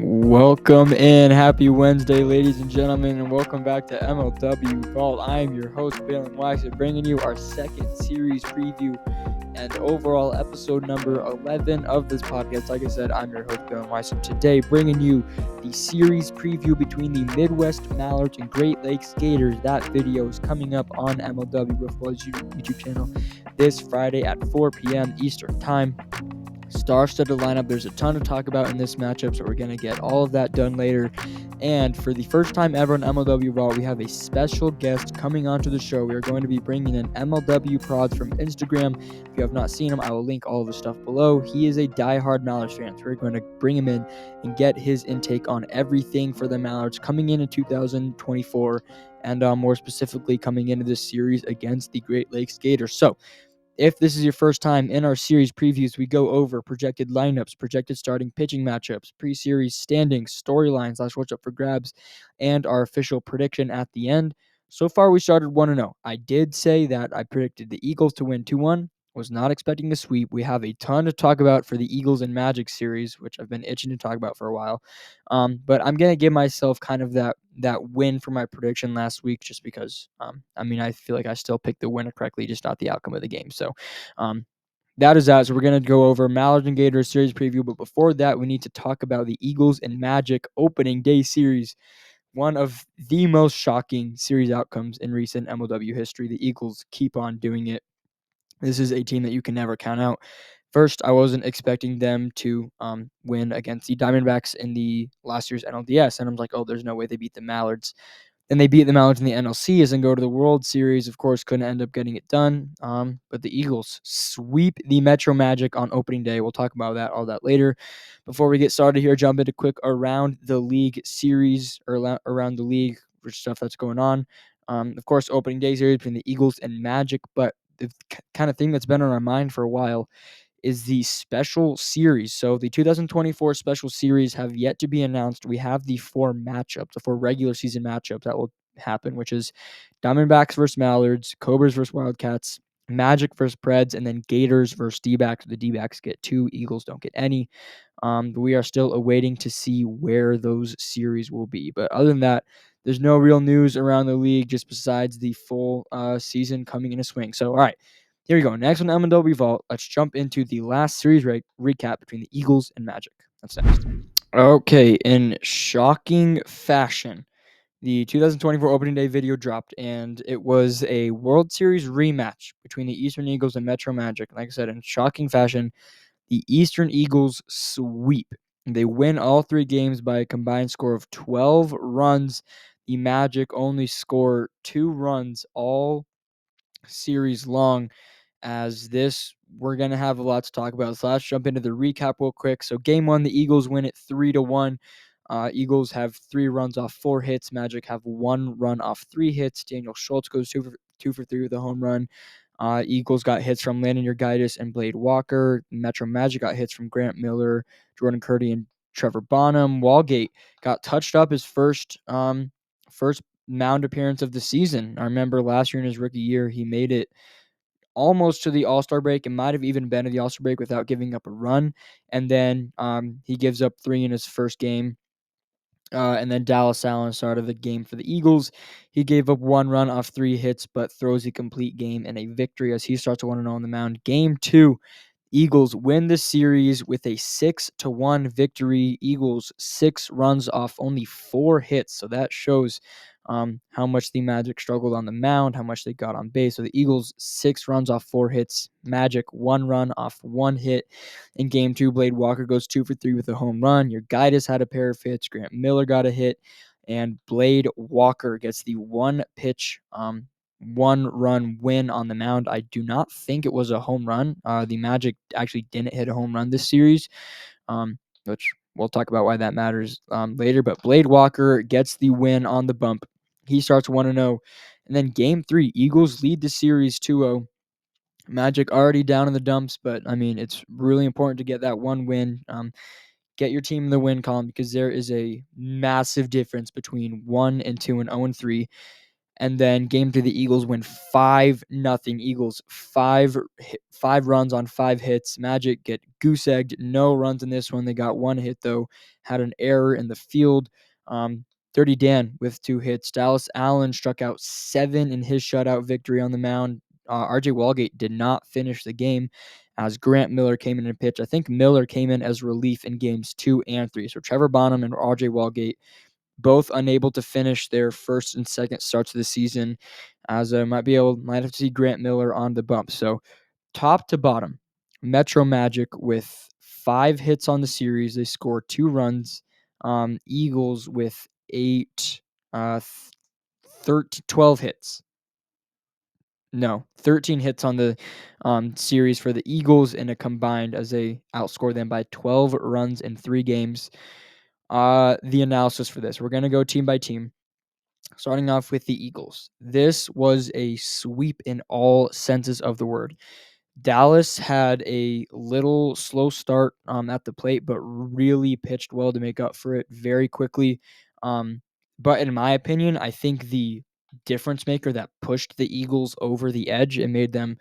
Welcome in. Happy Wednesday, ladies and gentlemen, and welcome back to MLW Vault. I am your host, Balin Weiss, bringing you our second series preview and overall episode number 11 of this podcast. Like I said, I'm your host, Balin Weiss, and today bringing you the series preview between the Midwest Mallards and Great Lakes Gators. That video is coming up on MLW Football's YouTube channel this Friday at 4 p.m. Eastern Time. Star-studded lineup. There's a ton to talk about in this matchup, so we're going to get all of that done later. And for the first time ever in MLW Vault, we have a special guest coming onto the show. We are going to be bringing in MLW Prods from Instagram. If you have not seen him, I will link all of the stuff below. He is a diehard Mallards fan, so we're going to bring him in and get his intake on everything for the Mallards coming in 2024, and more specifically coming into this series against the Great Lakes Gators. So, if this is your first time in our series previews, we go over projected lineups, projected starting pitching matchups, pre-series standings, storylines, what's up for grabs, and our official prediction at the end. So far, we started 1-0. I did say that I predicted the Eagles to win 2-1. Was not expecting a sweep. We have a ton to talk about for the Eagles and Magic series, which I've been itching to talk about for a while. But I'm going to give myself kind of that win for my prediction last week just because, I feel like I still picked the winner correctly, just not the outcome of the game. So that is that. So we're going to go over Mallards and Gators series preview. But before that, we need to talk about the Eagles and Magic opening day series. One of the most shocking series outcomes in recent MLW history. The Eagles keep on doing it. This is a team that you can never count out. First, I wasn't expecting them to win against the Diamondbacks in the last year's NLDS, and I'm like, oh, there's no way they beat the Mallards. Then they beat the Mallards in the NLCS and go to the World Series. Of course, couldn't end up getting it done. But the Eagles sweep the Metro Magic on opening day. We'll talk about all that later. Before we get started here, jump into quick around the league series or around the league for stuff that's going on. Of course, opening day series between the Eagles and Magic, but the kind of thing that's been on our mind for a while is the special series. So the 2024 special series have yet to be announced. We have the four regular season matchups that will happen, which is Diamondbacks versus Mallards, Cobras versus Wildcats, Magic versus Preds, and then Gators versus D-backs. The D-backs get 2, Eagles don't get any. But we are still awaiting to see where those series will be. But other than that, there's no real news around the league just besides the full season coming in a swing. So, all right, here we go. Next on MLW Vault, let's jump into the last series recap between the Eagles and Magic. That's next. Okay, in shocking fashion, the 2024 opening day video dropped, and it was a World Series rematch between the Eastern Eagles and Metro Magic. Like I said, in shocking fashion, the Eastern Eagles sweep. They win all 3 games by a combined score of 12 runs. The Magic only score 2 runs all series long. As this, we're going to have a lot to talk about. So let's jump into the recap real quick. So game 1, the Eagles win it 3-1. Eagles have 3 runs off 4 hits. Magic have 1 run off 3 hits. Daniel Schultz goes 2 for 3 with a home run. Eagles got hits from Landon Urgaitis and Blade Walker. Metro Magic got hits from Grant Miller, Jordan Curdy, and Trevor Bonham. Walgate got touched up his first mound appearance of the season. I remember last year in his rookie year, he made it almost to the All-Star break. It might have even been to the All-Star break without giving up a run. And then he gives up 3 in his first game. And then Dallas Allen started the game for the Eagles. He gave up 1 run off 3 hits, but throws a complete game and a victory as he starts 1-0 on the mound. Game 2, Eagles win the series with a 6-1 victory. Eagles 6 runs off only 4 hits. So that shows how much the Magic struggled on the mound, how much they got on base. So the Eagles 6 runs off 4 hits. Magic 1 run off 1 hit. In game 2, Blade Walker goes 2 for 3 with a home run. Urgaitis had a pair of hits. Grant Miller got a hit. And Blade Walker gets the 1-pitch 1-run win on the mound. I do not think it was a home run. The Magic actually didn't hit a home run this series, which we'll talk about why that matters later. But Blade Walker gets the win on the bump. He starts 1-0. And then game 3, Eagles lead the series 2-0. Magic already down in the dumps, but it's really important to get that one win. Get your team in the win column because there is a massive difference between 1-2 and 0-3. And then game 3, the Eagles win 5-0. Eagles five runs on 5 hits. Magic get goose egged. No runs in this one. They got 1 hit though. Had an error in the field. Dirty Dan with 2 hits. Dallas Allen struck out 7 in his shutout victory on the mound. RJ Walgate did not finish the game as Grant Miller came in and pitched. I think Miller came in as relief in games 2 and 3. So Trevor Bonham and RJ Walgate both unable to finish their first and second starts of the season, as might have to see Grant Miller on the bump. So top to bottom, Metro Magic with 5 hits on the series. They score 2 runs. Eagles with 12 hits. No, 13 hits on the series for the Eagles in a combined as they outscore them by 12 runs in 3 games. The analysis for this, we're going to go team by team. Starting off with the Eagles. This was a sweep in all senses of the word. Dallas had a little slow start at the plate, but really pitched well to make up for it very quickly. But in my opinion, I think the difference maker that pushed the Eagles over the edge and made them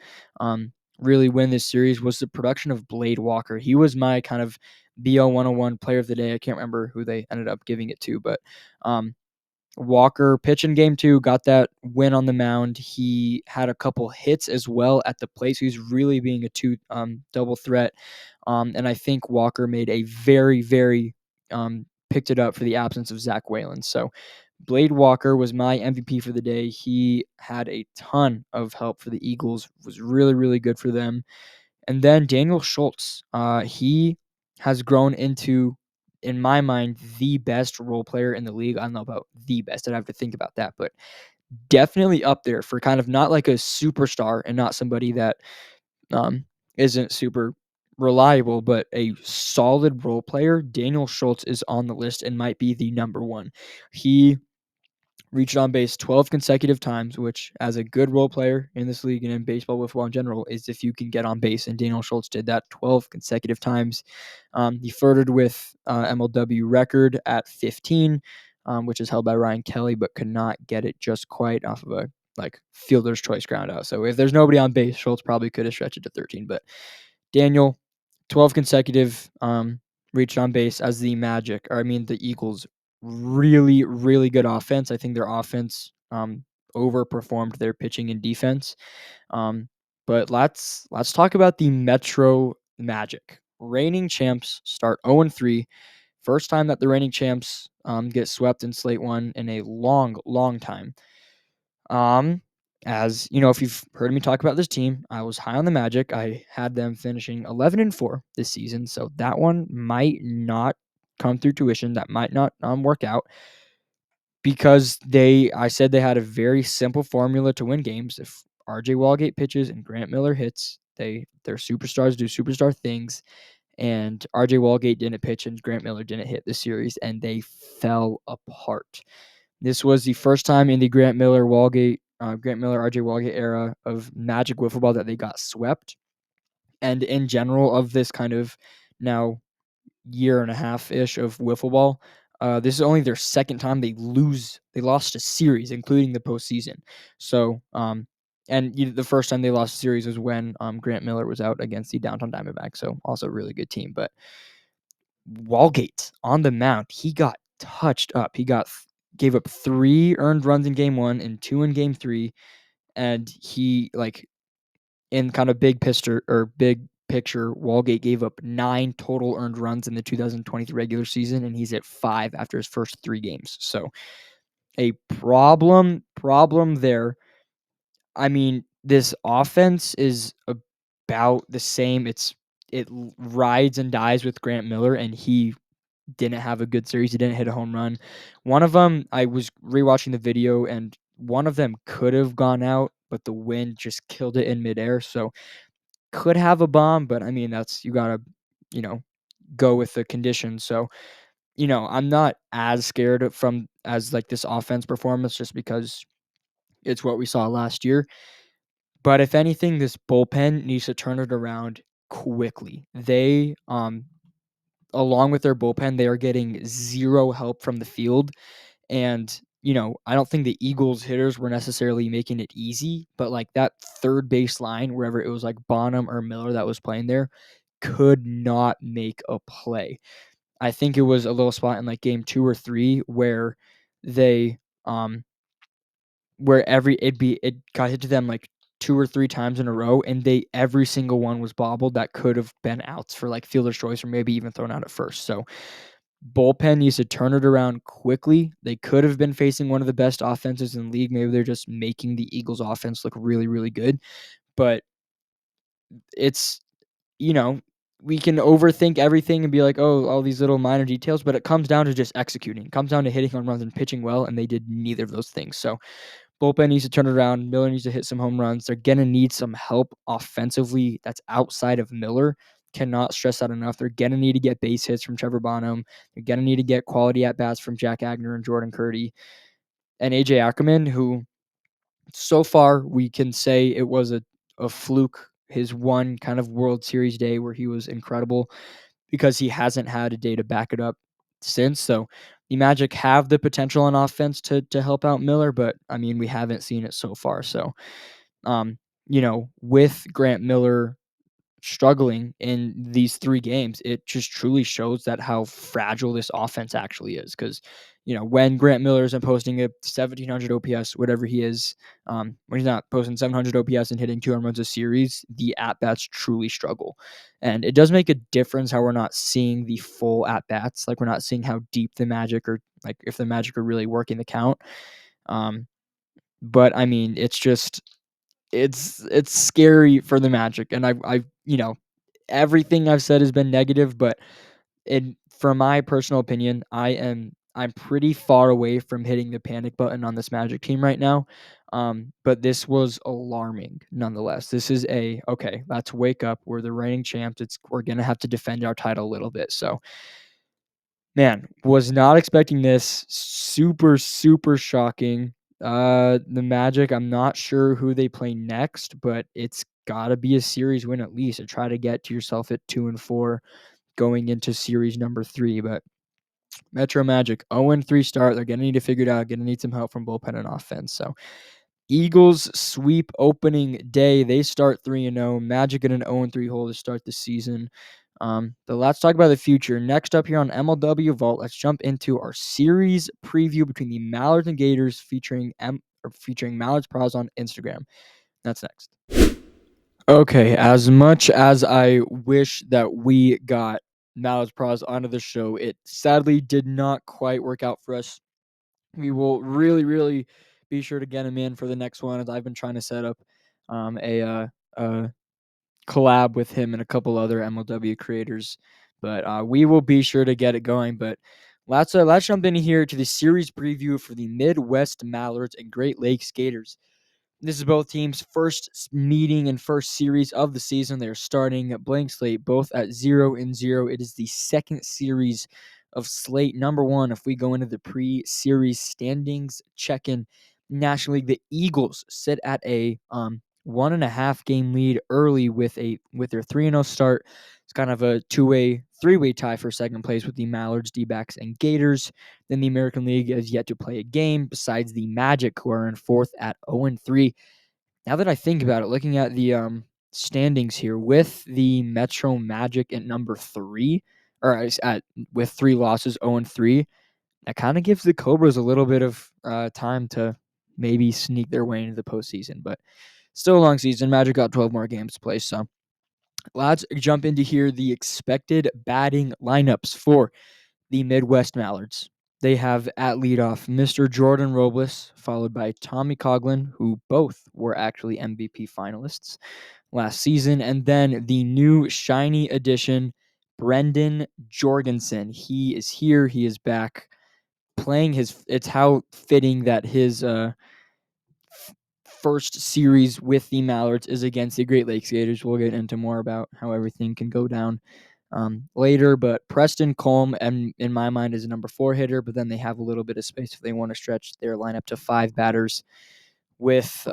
really win this series was the production of Blade Walker. He was my kind of BL 101 player of the day. I can't remember who they ended up giving it to, but Walker pitched in game 2, got that win on the mound. He had a couple hits as well at the plate, so he's really being a double threat. And I think Walker made a very, very picked it up for the absence of Zach Whalen. So Blade Walker was my MVP for the day. He had a ton of help for the Eagles, was really, really good for them. And then Daniel Schultz, he has grown into, in my mind, the best role player in the league. I don't know about the best. I'd have to think about that, but definitely up there for kind of not like a superstar and not somebody that um, isn't super reliable, but a solid role player. Daniel Schultz is on the list and might be the number one. He reached on base 12 consecutive times, which, as a good role player in this league and in baseball with in general, is if you can get on base. And Daniel Schultz did that 12 consecutive times. He flirted with MLW record at 15, which is held by Ryan Kelly, but could not get it just quite off of a fielder's choice ground out. So if there's nobody on base, Schultz probably could have stretched it to 13. But Daniel, 12 consecutive reached on base as the Eagles really, really good offense. I think their offense overperformed their pitching and defense. But let's talk about the Metro Magic. Reigning champs start 0-3. First time that the reigning champs get swept in Slate 1 in a long, long time. As you know, if you've heard me talk about this team, I was high on the Magic. I had them finishing 11-4 this season, so that one might not come through tuition. That might not work out because I said they had a very simple formula to win games. If RJ Walgate pitches and Grant Miller hits, their superstars do superstar things. And RJ Walgate didn't pitch and Grant Miller didn't hit the series, and they fell apart. This was the first time in the Grant Miller RJ Walgate era of Magic wiffle ball that they got swept. And in general of this kind of now year and a half ish of wiffle ball, this is only their second time they lost a series, including the postseason. So, the first time they lost a series was when Grant Miller was out against the Downtown Diamondbacks. So also a really good team. But Walgate on the mound, he got touched up. He gave up 3 earned runs in game 1 and 2 in game 3, and he in kind of big picture, Walgate gave up 9 total earned runs in the 2023 regular season, and he's at 5 after his first 3 games. So a problem there. I mean, this offense is about the same. It rides and dies with Grant Miller, and he didn't have a good series. He didn't hit a home run. One of them, I was rewatching the video, and one of them could have gone out, but the wind just killed it in midair. So could have a bomb, but I mean, you gotta, go with the conditions. So, I'm not as scared as this offense performance just because it's what we saw last year. But if anything, this bullpen needs to turn it around quickly. They, along with their bullpen, they are getting zero help from the field. And, I don't think the Eagles hitters were necessarily making it easy, but like that third base line, wherever it was like Bonham or Miller that was playing there, could not make a play. I think it was a little spot in like game 2 or 3 where they where it got hit to them like 2 or 3 times in a row, and every single one was bobbled that could have been outs for like fielder's choice or maybe even thrown out at first. So bullpen needs to turn it around quickly. They could have been facing one of the best offenses in the league. Maybe they're just making the Eagles offense look really, really good. But it's, we can overthink everything and be like, oh, all these little minor details, but it comes down to just executing. It comes down to hitting home runs and pitching well, and they did neither of those things. So bullpen needs to turn it around. Miller needs to hit some home runs. They're going to need some help offensively that's outside of Miller. Cannot stress that enough. They're going to need to get base hits from Trevor Bonham. They're going to need to get quality at-bats from Jack Agner and Jordan Curdy. And A.J. Ackerman, who so far we can say it was a fluke, his one kind of World Series day where he was incredible, because he hasn't had a day to back it up since. So the Magic have the potential on offense to help out Miller, but I mean, we haven't seen it so far. So, with Grant Miller struggling in these 3 games, it just truly shows that how fragile this offense actually is. Because, when Grant Miller isn't posting a 1,700 OPS, whatever he is, when he's not posting 700 OPS and hitting 2 home runs a series, the at-bats truly struggle. And it does make a difference how we're not seeing the full at-bats. Like, we're not seeing how deep the Magic are, like, if the Magic are really working the count. But, I mean, it's just it's scary for the Magic, and I everything I've said has been negative, but from my personal opinion, I'm pretty far away from hitting the panic button on this Magic team right now. But this was alarming nonetheless. This is okay, let's wake up. We're the reigning champs. We're gonna have to defend our title a little bit. So, man, was not expecting this. Super, super shocking. The Magic, I'm not sure who they play next, but it's got to be a series win at least to try to get to yourself at 2-4 going into series number 3. But Metro Magic 0-3 start. They're going to need to figure it out. Going to need some help from bullpen and offense. So Eagles sweep opening day. They start 3-0. Magic in an 0-3 hole to start the season. But let's talk about the future. Next up here on MLW Vault, let's jump into our series preview between the Mallards and Gators, featuring Mallards Pros on Instagram. That's next. Okay, as much as I wish that we got Mallards Pros onto the show, it sadly did not quite work out for us. We will really, really be sure to get him in for the next one, as I've been trying to set up a collab with him and a couple other MLW creators. But we will be sure to get it going. But let's jump in here to the series preview for the Midwest Mallards and Great Lakes Gators. This is both teams' first meeting and first series of the season. They're starting at blank slate, both at 0-0. It is the second series of slate number 1. If we go into the pre-series standings check-in, National League, the Eagles sit at a 1.5 game lead early with their 3-0 start. It's kind of a three-way tie for second place with the Mallards, D-backs, and Gators. Then the American League has yet to play a game besides the Magic, who are in fourth at 0-3. Now that I think about it, looking at the standings here, with the Metro Magic at number 3, with 3 losses, 0-3, that kind of gives the Cobras a little bit of time to maybe sneak their way into the postseason. But still a long season. Magic got 12 more games to play. So let's jump into here the expected batting lineups for the Midwest Mallards. They have at leadoff Mr. Jordan Robles, followed by Tommy Coughlin, who both were actually MVP finalists last season, and then the new shiny addition, Brendan Jorgensen. He is here. He is back playing it's how fitting that his first series with the Mallards is against the Great Lakes Gators. We'll get into more about how everything can go down later, but Preston Colm, in my mind, is a number 4 hitter, but then they have a little bit of space if they want to stretch their lineup to 5 batters with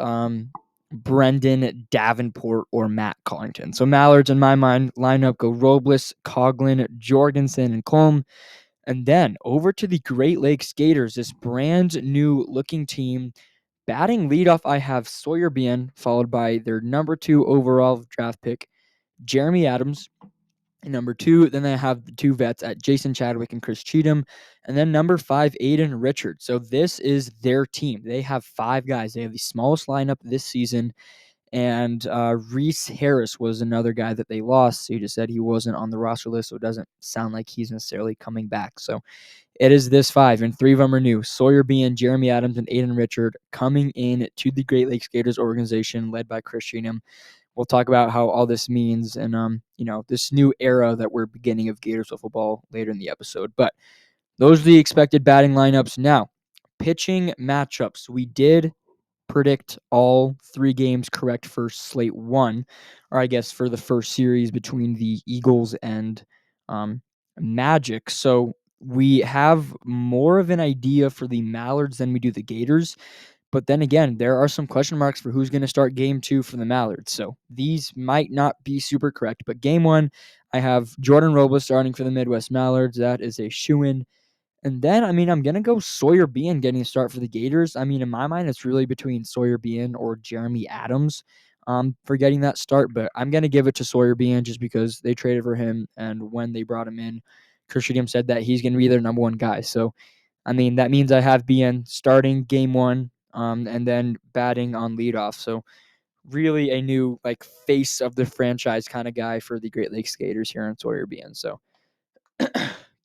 Brendan Davenport or Matt Collington. So Mallards, in my mind, lineup go Robles, Coughlin, Jorgensen, and Colm. And then over to the Great Lakes Gators, this brand new looking team. Batting leadoff, I have Sawyer Bien, followed by their number 2 overall draft pick, Jeremy Adams. Number 2, then I have the 2 vets at Jason Chadwick and Chris Cheatham. And then number 5, Aiden Richard. So this is their team. They have 5 guys. They have the smallest lineup this season. And Reese Harris was another guy that they lost. He just said he wasn't on the roster list, so it doesn't sound like he's necessarily coming back. So it is this 5, and 3 of them are new. Sawyer Bean, Jeremy Adams, and Aiden Richard coming in to the Great Lakes Gators organization led by Chris Cheatham. We'll talk about how all this means and this new era that we're beginning of Gators football later in the episode. But those are the expected batting lineups. Now, pitching matchups. We did predict all 3 games correct for slate 1, or I guess for the first series between the Eagles and Magic. So we have more of an idea for the Mallards than we do the Gators. But then again, there are some question marks for who's going to start game 2 for the Mallards. So these might not be super correct. But game 1, I have Jordan Robles starting for the Midwest Mallards. That is a shoo-in. And then, I'm going to go Sawyer Bean getting a start for the Gators. In my mind, it's really between Sawyer Bean or Jeremy Adams for getting that start. But I'm going to give it to Sawyer Bean just because they traded for him. And when they brought him in, Christian said that he's going to be their number 1 guy. So, that means I have Bean starting game 1 and then batting on leadoff. So, really a new face of the franchise kind of guy for the Great Lakes Gators here in Sawyer Bean. So,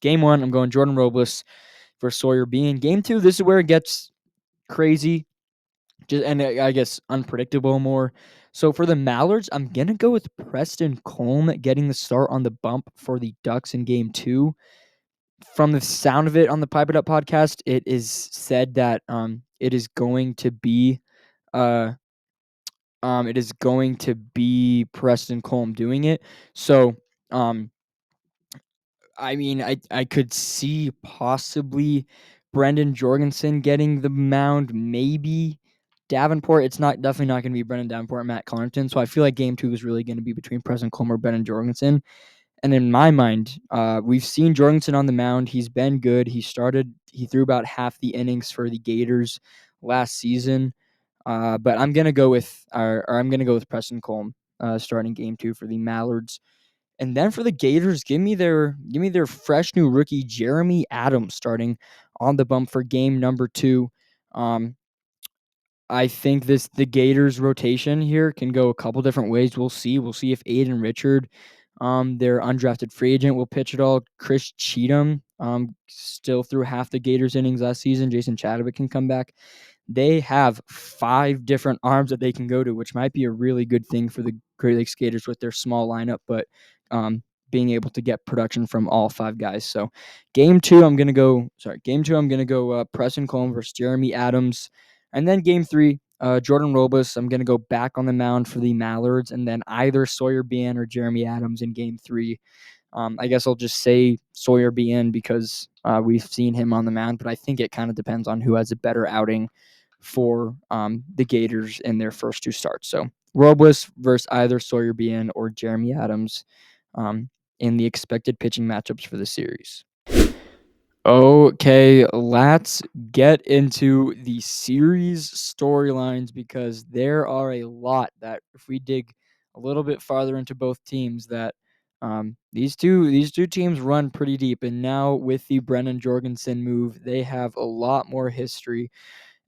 game 1, I'm going Jordan Robles for Sawyer Bean. Game 2, this is where it gets crazy, and I guess unpredictable more. So for the Mallards, I'm going to go with Preston Colm getting the start on the bump for the Ducks in game 2. From the sound of it on the Pipe It Up podcast, it is said that it is going to be Preston Colm doing it. So I could see possibly Brendan Jorgensen getting the mound, maybe Davenport. It's definitely not going to be Brendan Davenport and Matt Connaughton. So I feel like game 2 is really going to be between Preston Colm or Brendan Jorgensen. And in my mind, we've seen Jorgensen on the mound. He's been good. He threw about half the innings for the Gators last season. But I'm gonna go with Preston Colm starting game 2 for the Mallards. And then for the Gators, give me their fresh new rookie Jeremy Adams starting on the bump for game number 2. I think the Gators rotation here can go a couple different ways. We'll see. We'll see if Aiden Richard, their undrafted free agent, will pitch at all. Chris Cheatham, still threw half the Gators innings last season. Jason Chadwick can come back. They have 5 different arms that they can go to, which might be a really good thing for the Great Lakes Gators with their small lineup, but being able to get production from all 5 guys. So game 2, I'm going to go Preston Colm versus Jeremy Adams. And then game 3, Jordan Robles, I'm going to go back on the mound for the Mallards, and then either Sawyer Bien or Jeremy Adams in game 3. I guess I'll just say Sawyer Bien because we've seen him on the mound, but I think it kind of depends on who has a better outing for the Gators in their first 2 starts. So Robles versus either Sawyer Bien or Jeremy Adams in the expected pitching matchups for the series. Okay, let's get into the series storylines because there are a lot that if we dig a little bit farther into both teams that these two teams run pretty deep, and now with the Brennan Jorgensen move, they have a lot more history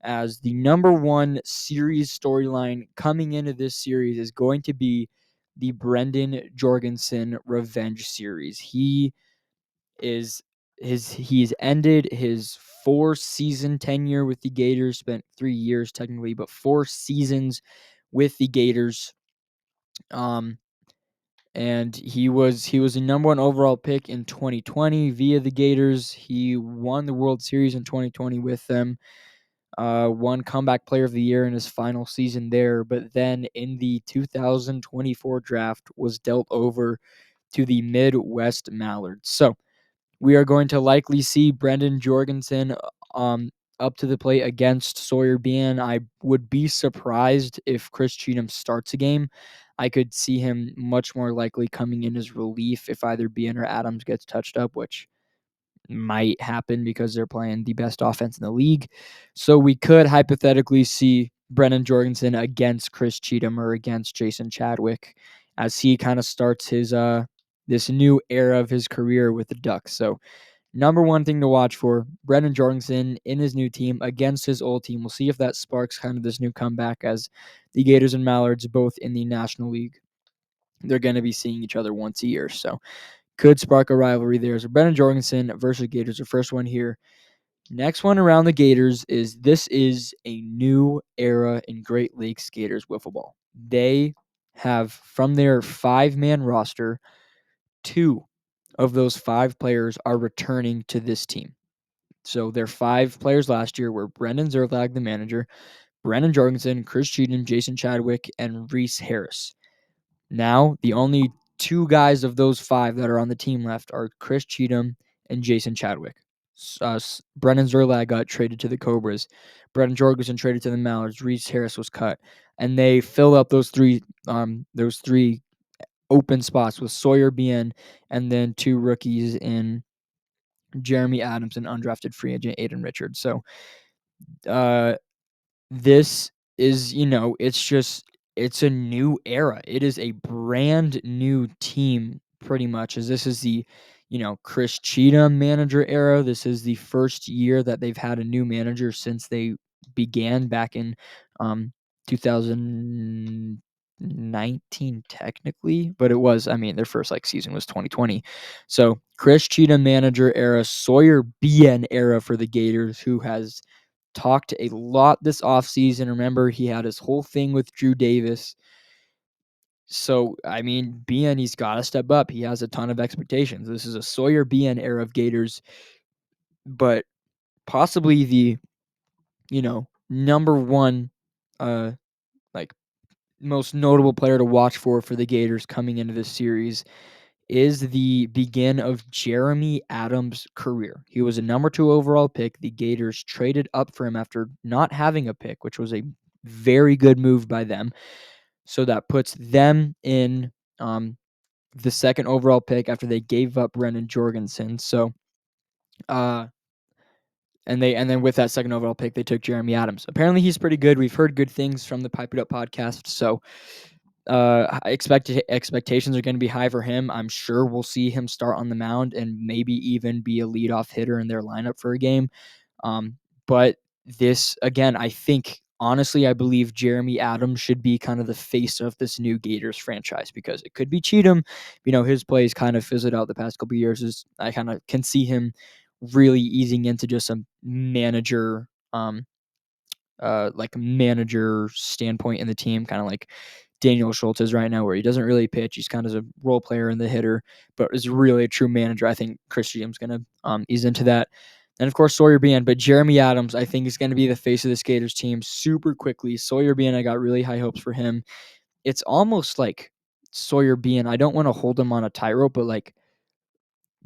as the number 1 series storyline coming into this series is going to be the Brendan Jorgensen revenge series. He's ended his 4-season tenure with the Gators, spent 3 years technically, but 4 seasons with the Gators. And he was a number 1 overall pick in 2020 via the Gators. He won the World Series in 2020 with them. Won Comeback Player of the Year in his final season there, but then in the 2024 draft was dealt over to the Midwest Mallards. So we are going to likely see Brendan Jorgensen up to the plate against Sawyer Bean. I would be surprised if Chris Cheatham starts a game. I could see him much more likely coming in as relief if either Bean or Adams gets touched up, which might happen because they're playing the best offense in the league. So we could hypothetically see Brennan Jorgensen against Chris Cheatham or against Jason Chadwick as he kind of starts his this new era of his career with the Ducks. So number one thing to watch for, Brennan Jorgensen in his new team against his old team. We'll see if that sparks kind of this new comeback as the Gators and Mallards both in the National League. They're going to be seeing each other once a year. So could spark a rivalry there. So Brennan Jorgensen versus Gators, the first one here. Next one around the Gators is this is a new era in Great Lakes Gators wiffle ball. They have, from their 5-man roster, 2 of those 5 players are returning to this team. So their 5 players last year were Brendan Zerlag, the manager, Brennan Jorgensen, Chris Cheatham, Jason Chadwick, and Reese Harris. Now, the only 2 guys of those 5 that are on the team left are Chris Cheatham and Jason Chadwick. Brennan Zerlag got traded to the Cobras. Brennan Jorgensen traded to the Mallards. Reese Harris was cut, and they filled up those three open spots with Sawyer Bien and then 2 rookies in Jeremy Adams and undrafted free agent Aiden Richards. So uh, this is, it's a new era. It is a brand new team, pretty much, as this is the, Chris Cheatham manager era. This is the first year that they've had a new manager since they began back in 2019, technically, but it was, their first season was 2020. So Chris Cheatham manager era, Sawyer Bien era for the Gators, who has talked a lot this offseason. Remember, he had his whole thing with Drew Davis. So, Bien, he's got to step up. He has a ton of expectations. This is a Sawyer Bien era of Gators, but possibly the, number one, most notable player to watch for the Gators coming into this series is the begin of Jeremy Adams' career. He was a number 2 overall pick. The Gators traded up for him after not having a pick, which was a very good move by them. So that puts them in the 2nd overall pick after they gave up Brennan Jorgensen. So, and then with that 2nd overall pick, they took Jeremy Adams. Apparently, he's pretty good. We've heard good things from the Pipe It Up podcast. So expectations are going to be high for him. I'm sure we'll see him start on the mound and maybe even be a leadoff hitter in their lineup for a game. But this, again, I believe Jeremy Adams should be kind of the face of this new Gators franchise, because it could be Cheatham. His plays kind of fizzled out the past couple of years. I kind of can see him really easing into just a manager, manager standpoint in the team, kind of like Daniel Schultz is right now, where he doesn't really pitch. He's kind of a role player and the hitter, but is really a true manager. I think Chris Cheatham's going to ease into that. And of course, Sawyer Bien, but Jeremy Adams, I think, is going to be the face of the Gators team super quickly. Sawyer Bien, I got really high hopes for him. It's almost like Sawyer Bien, I don't want to hold him on a tightrope, but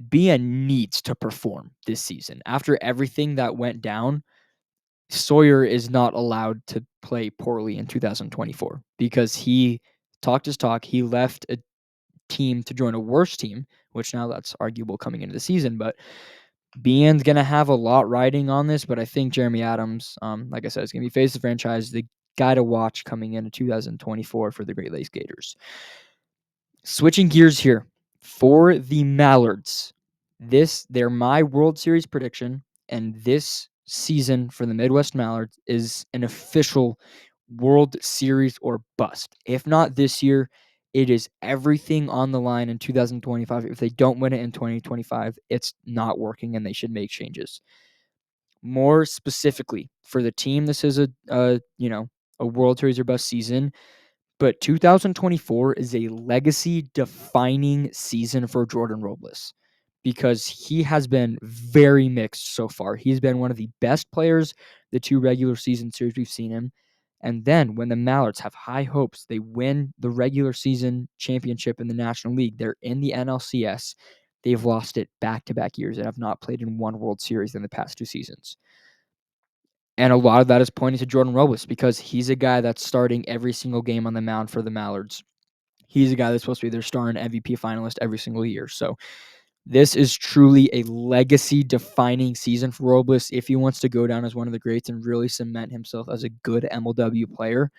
Bien needs to perform this season. After everything that went down, Sawyer is not allowed to play poorly in 2024 because he talked his talk. He left a team to join a worse team, which now that's arguable coming into the season, but Bien's going to have a lot riding on this, but I think Jeremy Adams, like I said, is going to be face of the franchise, the guy to watch coming into 2024 for the Great Lakes Gators. Switching gears here for the Mallards. They're my World Series prediction, and this season for the Midwest Mallards is an official World Series or bust. If not this year, it is everything on the line in 2025. If they don't win it in 2025, it's not working and they should make changes. More specifically, for the team, this is a World Series or bust season. But 2024 is a legacy-defining season for Jordan Robles because he has been very mixed so far. He's been one of the best players the 2 regular season series we've seen him. And then when the Mallards have high hopes, they win the regular season championship in the National League. They're in the NLCS. They've lost it back-to-back years and have not played in one World Series in the past 2 seasons. And a lot of that is pointing to Jordan Robles because he's a guy that's starting every single game on the mound for the Mallards. He's a guy that's supposed to be their star and MVP finalist every single year. So This is truly a legacy-defining season for Robles if he wants to go down as one of the greats and really cement himself as a good MLW player.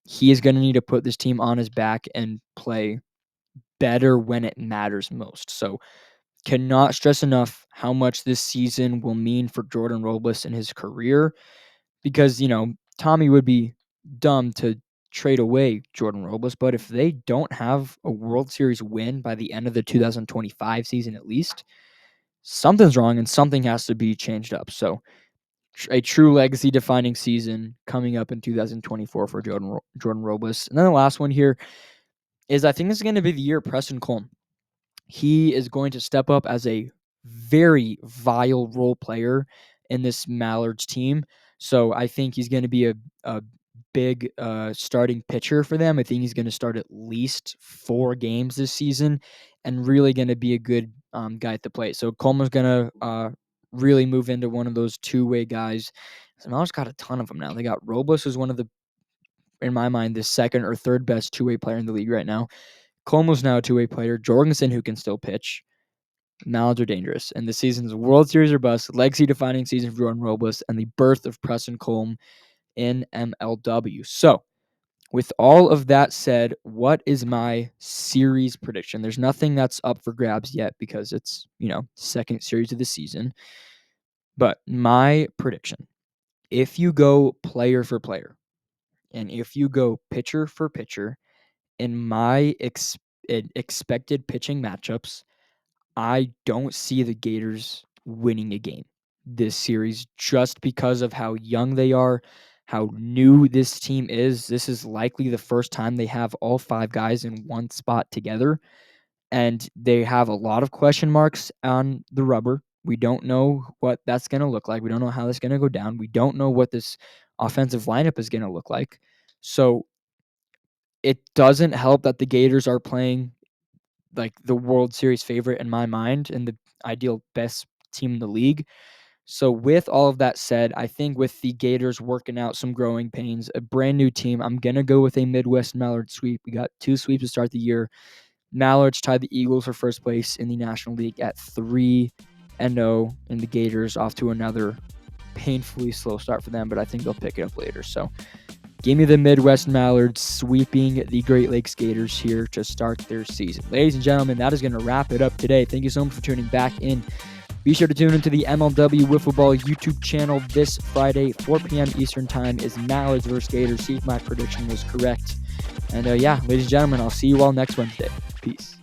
He is going to need to put this team on his back and play better when it matters most. So cannot stress enough how much this season will mean for Jordan Robles and his career because, Tommy would be dumb to trade away Jordan Robles, but if they don't have a World Series win by the end of the 2025 season at least, something's wrong and something has to be changed up. So a true legacy defining season coming up in 2024 for Jordan Robles. And then the last one here is I think this is going to be the year Preston Colm. He is going to step up as a very vital role player in this Mallards team. So I think he's going to be a big starting pitcher for them. I think he's going to start at least 4 games this season and really going to be a good guy at the plate. So Coleman's going to really move into one of those two-way guys. So Mallards got a ton of them now. They got Robles, who's one of the, in my mind, the second or third best two-way player in the league right now. Coleman's now a two-way player. Jorgensen, who can still pitch. Mallards are dangerous. And the season's World Series or bust, legacy-defining season for Jordan Robles, and the birth of Preston Colm in MLW. So, with all of that said, what is my series prediction? There's nothing that's up for grabs yet because it's, second series of the season. But my prediction, if you go player for player, and if you go pitcher for pitcher, in my expected pitching matchups, I don't see the Gators winning a game this series just because of how young they are, how new this team is. This is likely the first time they have all 5 guys in one spot together, and they have a lot of question marks on the rubber. We don't know what that's going to look like. We don't know how that's going to go down. We don't know what this offensive lineup is going to look like. So it doesn't help that the Gators are playing like the World Series favorite in my mind and the ideal best team in the league. So with all of that said, I think with the Gators working out some growing pains, a brand new team, I'm going to go with a Midwest Mallard sweep. We got 2 sweeps to start the year. Mallards tied the Eagles for first place in the National League at 3-0, and the Gators off to another painfully slow start for them, but I think they'll pick it up later. So give me the Midwest Mallards sweeping the Great Lakes Gators here to start their season. Ladies and gentlemen, that is going to wrap it up today. Thank you so much for tuning back in. Be sure to tune into the MLW Wiffle Ball YouTube channel this Friday, 4 p.m. Eastern Time, is Mallards versus Gators. See if my prediction was correct. And ladies and gentlemen, I'll see you all next Wednesday. Peace.